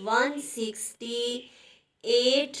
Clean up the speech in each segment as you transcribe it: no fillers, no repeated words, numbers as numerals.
168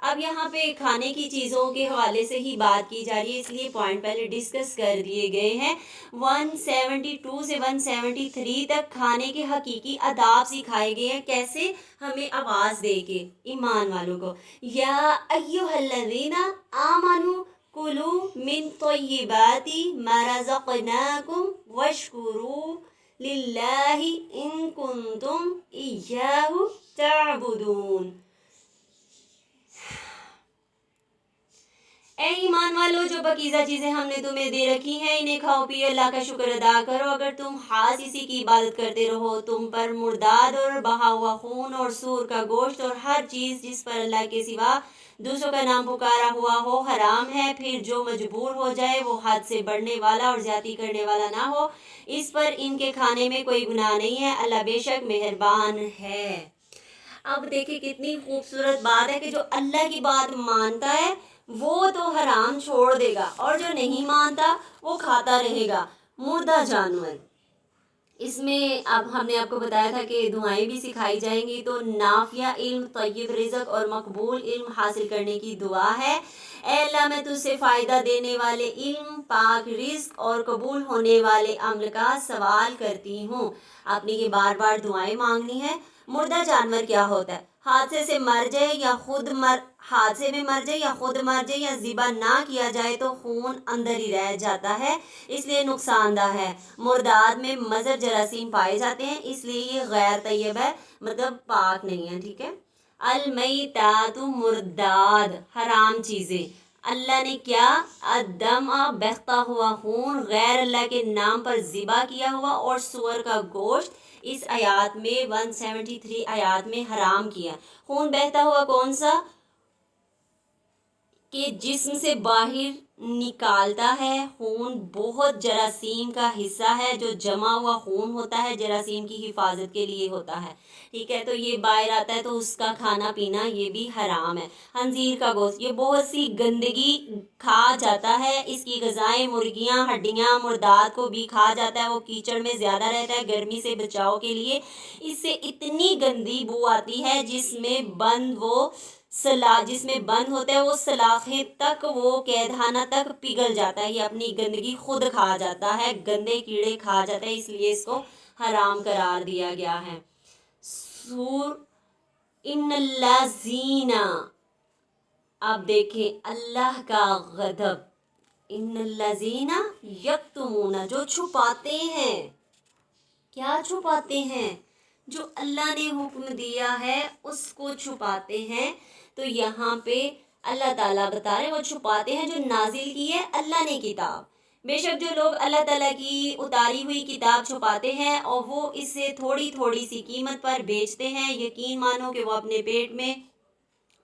اب یہاں پہ کھانے کی چیزوں کے حوالے سے ہی بات کی جا رہی ہے، اس لیے پوائنٹ پہلے ڈسکس کر دیے گئے ہیں۔ 172 سے 173 تک کھانے کے حقیقی آداب سکھائے گئے ہیں، کیسے؟ ہمیں آواز دے کے ایمان والوں کو، یا ایھا الذین آمنوا کلوا من طیبات ما رزقناکم واشکروا للہ ان کنتم ایاہ تعبدون۔ اے ایمان والو، جو پاکیزہ چیزیں ہم نے تمہیں دے رکھی ہیں انہیں کھاؤ پیو، اللہ کا شکر ادا کرو۔ اگر تم خاص اسی کی عبادت کرتے رہو، تم پر مرداد اور بہا ہوا خون اور سور کا گوشت اور ہر چیز جس پر اللہ کے سوا دوسروں کا نام پکارا ہوا ہو حرام ہے۔ پھر جو مجبور ہو جائے وہ حد سے بڑھنے والا اور زیادتی کرنے والا نہ ہو، اس پر ان کے کھانے میں کوئی گناہ نہیں ہے، اللہ بے شک مہربان ہے۔ اب دیکھیں کتنی خوبصورت بات ہے کہ جو اللہ کی بات مانتا ہے وہ تو حرام چھوڑ دے گا، اور جو نہیں مانتا وہ کھاتا رہے گا مردہ جانور۔ اس میں اب ہم نے آپ کو بتایا تھا کہ دعائیں بھی سکھائی جائیں گی، تو نافع علم، طیب رزق اور مقبول علم حاصل کرنے کی دعا ہے۔ اے اللہ، میں تجھ سے فائدہ دینے والے علم، پاک رزق اور قبول ہونے والے عمل کا سوال کرتی ہوں۔ آپ نے یہ بار بار دعائیں مانگنی ہے۔ مردہ جانور کیا ہوتا ہے؟ حادثے سے مر جائے یا حادثے میں مر جائے یا خود مر جائے یا ذبح نہ کیا جائے تو خون اندر ہی رہ جاتا ہے، اس لیے نقصان دہ ہے۔ مرداد میں مضر جراثیم پائے جاتے ہیں، اس لیے یہ غیر طیب ہے، مطلب پاک نہیں ہے، ٹھیک ہے۔ المیتات مرداد، حرام چیزیں۔ اللہ نے کیا؟ الدم، بہتا ہوا خون، غیر اللہ کے نام پر ذبح کیا ہوا، اور سور کا گوشت اس آیات میں 173 آیات میں حرام کیا۔ خون بہتا ہوا کون سا؟ کہ جسم سے باہر نکالتا ہے۔ خون بہت جراثیم کا حصہ ہے، جو جمع ہوا خون ہوتا ہے جراثیم کی حفاظت کے لیے ہوتا ہے، ٹھیک ہے۔ تو یہ باہر آتا ہے تو اس کا کھانا پینا یہ بھی حرام ہے۔ خنزیر کا گوشت، یہ بہت سی گندگی کھا جاتا ہے، اس کی غذائیں مرغیاں، ہڈیاں، مرداد کو بھی کھا جاتا ہے۔ وہ کیچڑ میں زیادہ رہتا ہے، گرمی سے بچاؤ کے لیے اس سے اتنی گندی بو آتی ہے جس میں بند ہوتا ہے وہ سلاخیں تک، وہ قیدخانہ تک پگھل جاتا ہے، یہ اپنی گندگی خود کھا جاتا ہے، گندے کیڑے کھا جاتا ہے، اس لیے اس کو حرام قرار دیا گیا ہے۔ سور ان الذین، اب دیکھیں اللہ کا غضب، ان الذین یکتمون، جو چھپاتے ہیں۔ کیا چھپاتے ہیں؟ جو اللہ نے حکم دیا ہے اس کو چھپاتے ہیں۔ تو یہاں پہ اللہ تعالیٰ بتا رہے ہیں وہ چھپاتے ہیں جو نازل کی ہے اللہ نے کتاب۔ بے شک جو لوگ اللہ تعالیٰ کی اتاری ہوئی کتاب چھپاتے ہیں اور وہ اس سے تھوڑی تھوڑی سی قیمت پر بیچتے ہیں، یقین مانو کہ وہ اپنے پیٹ میں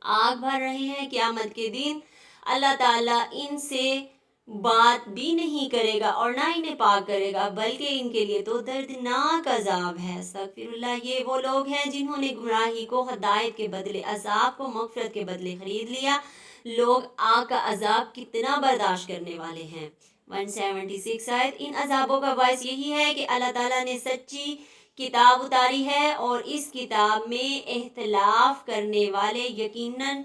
آگ بھر رہے ہیں۔ قیامت کے دن اللہ تعالیٰ ان سے بات بھی نہیں کرے گا اور نہ انہیں پاک کرے گا، بلکہ ان کے لیے تو دردناک عذاب ہے۔ استغفر اللہ۔ یہ وہ لوگ ہیں جنہوں نے گمراہی کو ہدایت کے بدلے، عذاب کو مغفرت کے بدلے خرید لیا۔ لوگ آگ کا عذاب کتنا برداشت کرنے والے ہیں۔ 176 آیت۔ ان عذابوں کا باعث یہی ہے کہ اللہ تعالیٰ نے سچی کتاب اتاری ہے اور اس کتاب میں اختلاف کرنے والے یقیناً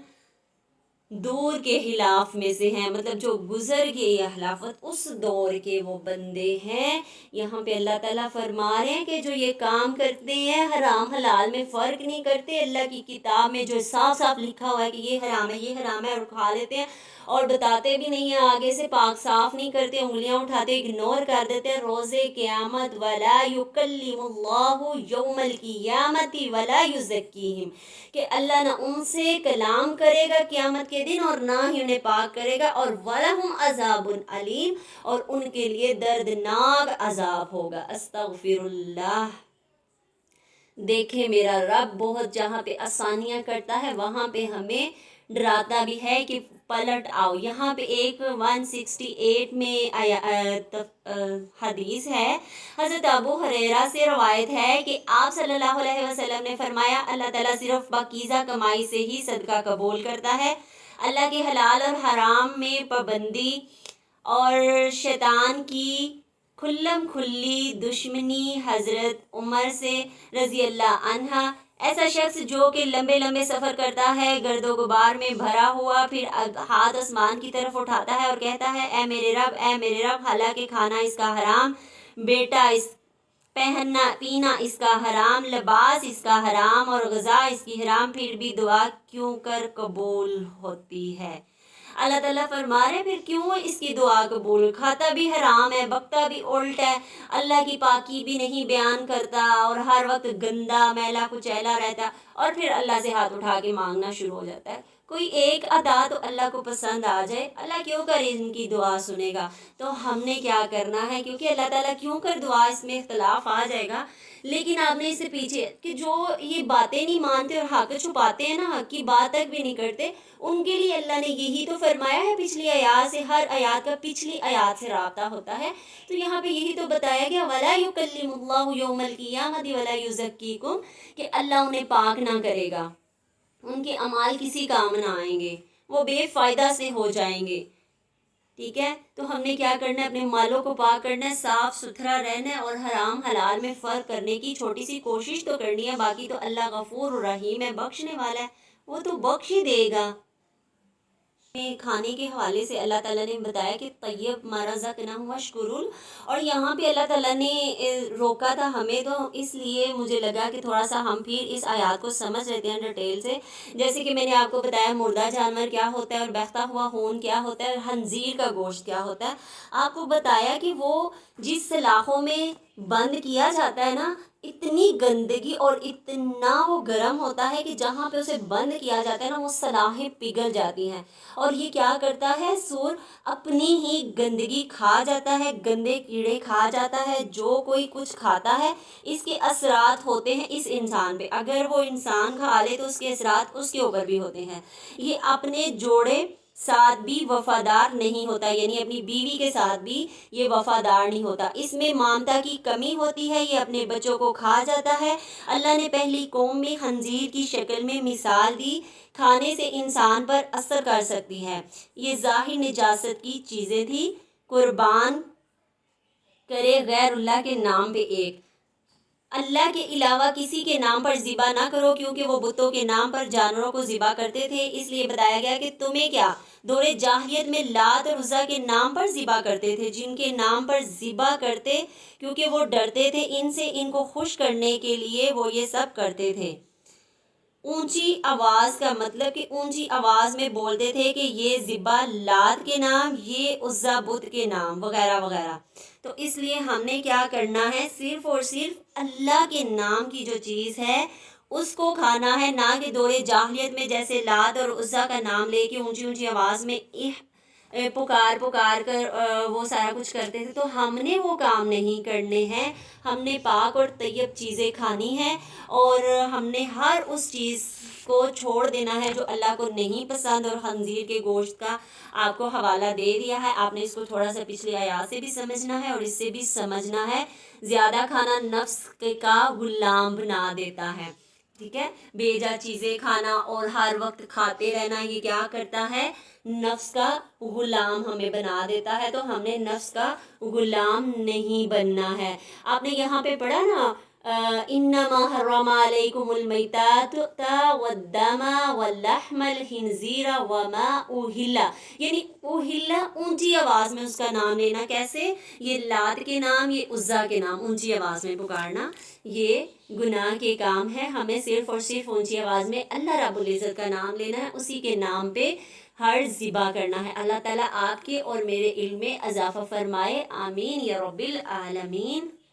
دور کے خلاف میں سے ہیں، مطلب جو گزر گئے یا خلافت اس دور کے وہ بندے ہیں۔ یہاں پہ اللہ تعالیٰ فرما رہے ہیں کہ جو یہ کام کرتے ہیں، حرام حلال میں فرق نہیں کرتے، اللہ کی کتاب میں جو صاف صاف لکھا ہوا ہے کہ یہ حرام ہے یہ حرام ہے، اور کھا لیتے ہیں اور بتاتے بھی نہیں ہیں، آگے سے پاک صاف نہیں کرتے، انگلیاں اٹھاتے اگنور کر دیتے ہیں روز قیامت۔ وَلَا يُكَلِّمُ اللَّهُ يَوْمَ الْقِيَامَةِ وَلَا يُزَكِّيهِمْ، کہ اللہ نہ ان سے کلام کرے گا قیامت کے دن اور نہ ہی انہیں پاک کرے گا، اور وَلَهُمْ عَذَابٌ عَلِيمٌ، اور ان کے لیے دردناک عذاب ہوگا۔ استغفر اللہ۔ دیکھیں میرا رب بہت جہاں پہ آسانیاں کرتا ہے وہاں پہ ہمیں ڈراتا بھی ہے کہ پلٹ آؤ۔ یہاں پہ ایک 168 میں حدیث ہے، حضرت ابو ہریرہ سے روایت ہے کہ آپ صلی اللہ علیہ وسلم نے فرمایا اللہ تعالیٰ صرف پاکیزہ کمائی سے ہی صدقہ قبول کرتا ہے۔ اللہ کے حلال اور حرام میں پابندی اور شیطان کی کھلم کھلی دشمنی۔ حضرت عمر سے رضی اللہ عنہ ایسا شخص جو کہ لمبے لمبے سفر کرتا ہے گرد و غبار میں بھرا ہوا، پھر ہاتھ آسمان کی طرف اٹھاتا ہے اور کہتا ہے اے میرے رب، اے میرے رب، حالانکہ کھانا اس کا حرام، بیٹا اس پہننا پینا اس کا حرام، لباس اس کا حرام اور غذا اس کی حرام، پھر بھی دعا کیوں کر قبول ہوتی ہے؟ اللہ تعالیٰ فرما رہے پھر کیوں اس کی دعا قبول؟ کھاتا بھی حرام ہے، بکتا بھی الٹ ہے، اللہ کی پاکی بھی نہیں بیان کرتا اور ہر وقت گندا میلا کچیلا رہتا، اور پھر اللہ سے ہاتھ اٹھا کے مانگنا شروع ہو جاتا ہے۔ کوئی ایک ادا تو اللہ کو پسند آ جائے، اللہ کیوں کر ان کی دعا سنے گا؟ تو ہم نے کیا کرنا ہے، کیونکہ اللہ تعالیٰ کیوں کر دعا، اس میں اختلاف آ جائے گا، لیکن آپ نے اس سے پیچھے کہ جو یہ باتیں نہیں مانتے اور حق چھپاتے ہیں نا، حق کی بات تک بھی نہیں کرتے، ان کے لیے اللہ نے یہی تو فرمایا ہے پچھلی آیات سے، ہر آیات کا پچھلی آیات سے رابطہ ہوتا ہے۔ تو یہاں پہ یہی تو بتایا گیا وَلَا يُكَلِّمُ اللَّهُ يَوْمَ الْقِيَامَةِ وَلَا يُزَكِّيكُمْ، کہ اللہ انہیں پاک نہ کرے گا، ان کے اعمال کسی کام نہ آئیں گے، وہ بے فائدہ سے ہو جائیں گے۔ ٹھیک ہے، تو ہم نے کیا کرنا ہے، اپنے مالوں کو پاک کرنا ہے، صاف ستھرا رہنا ہے، اور حرام حلال میں فرق کرنے کی چھوٹی سی کوشش تو کرنی ہے۔ باقی تو اللہ غفور الرحیم ہے، بخشنے والا ہے، وہ تو بخش ہی دے گا۔ کھانے کے حوالے سے اللہ تعالیٰ نے بتایا کہ طیب ما رزقناہم واشکروا، اور یہاں پہ اللہ تعالیٰ نے روکا تھا ہمیں، تو اس لیے مجھے لگا کہ تھوڑا سا ہم پھر اس آیات کو سمجھ لیتے ہیں ڈیٹیل سے۔ جیسے کہ میں نے آپ کو بتایا مردہ جانور کیا ہوتا ہے اور بہتا ہوا خون کیا ہوتا ہے، خنزیر کا گوشت کیا ہوتا ہے، آپ کو بتایا کہ وہ جس سلاخوں میں بند کیا جاتا ہے نا، اتنی گندگی اور اتنا وہ گرم ہوتا ہے کہ جہاں پہ اسے بند کیا جاتا ہے نا، وہ سلاخیں پگھل جاتی ہیں، اور یہ کیا کرتا ہے، سور اپنی ہی گندگی کھا جاتا ہے، گندے کیڑے کھا جاتا ہے۔ جو کوئی کچھ کھاتا ہے اس کے اثرات ہوتے ہیں اس انسان پہ، اگر وہ انسان کھا لے تو اس کے اثرات اس کے اوپر بھی ہوتے ہیں۔ یہ اپنے جوڑے ساتھ بھی وفادار نہیں ہوتا، یعنی اپنی بیوی کے ساتھ بھی یہ وفادار نہیں ہوتا، اس میں مامتا کی کمی ہوتی ہے، یہ اپنے بچوں کو کھا جاتا ہے۔ اللہ نے پہلی قوم میں خنزیر کی شکل میں مثال دی، کھانے سے انسان پر اثر کر سکتی ہے، یہ ظاہر نجاست کی چیزیں تھی۔ قربان کرے غیر اللہ کے نام پہ ایک، اللہ کے علاوہ کسی کے نام پر ذبح نہ کرو، کیونکہ وہ بتوں کے نام پر جانوروں کو ذبح کرتے تھے، اس لیے بتایا گیا کہ تمہیں کیا، دور جاہلیت میں لات اور عزا کے نام پر ذبح کرتے تھے، جن کے نام پر ذبح کرتے کیونکہ وہ ڈرتے تھے ان سے، ان کو خوش کرنے کے لیے وہ یہ سب کرتے تھے۔ اونچی آواز کا مطلب کہ اونچی آواز میں بولتے تھے کہ یہ ذبح لات کے نام، یہ عزا بت کے نام، وغیرہ وغیرہ۔ تو اس لیے ہم نے کیا کرنا ہے، صرف اور صرف اللہ کے نام کی جو چیز ہے اس کو کھانا ہے، نہ کہ دور جاہلیت میں جیسے لات اور عزا کا نام لے کے اونچی اونچی آواز میں پکار پکار کر وہ سارا کچھ کرتے تھے۔ تو ہم نے وہ کام نہیں کرنے ہیں، ہم نے پاک اور طیب چیزیں کھانی ہیں، اور ہم نے ہر اس چیز کو چھوڑ دینا ہے جو اللہ کو نہیں پسند۔ اور خنزیر کے گوشت کا آپ کو حوالہ دے دیا ہے، آپ نے اس کو تھوڑا سا پچھلی آیات سے بھی سمجھنا ہے اور اس سے بھی سمجھنا ہے، زیادہ کھانا نفس کا غلام بنا دیتا ہے۔ ٹھیک ہے، بیجا چیزیں کھانا اور ہر وقت کھاتے رہنا، یہ کیا کرتا ہے، نفس کا غلام ہمیں بنا دیتا ہے۔ تو ہم نے نفس کا غلام نہیں بننا ہے۔ آپ نے یہاں پہ پڑھا نا انما حرم علیکم المیتات والدم واللحم الخنزیر وما اہل، یعنی اہل اونچی آواز میں اس کا نام لینا، کیسے، یہ لات کے نام، یہ عزا کے نام اونچی آواز میں پکارنا، یہ گناہ کے کام ہے۔ ہمیں صرف اور صرف اونچی آواز میں اللہ رب العزت کا نام لینا ہے، اسی کے نام پہ ہر ذبح کرنا ہے۔ اللہ تعالیٰ آپ کے اور میرے علم میں اضافہ فرمائے، آمین یا رب العالمین۔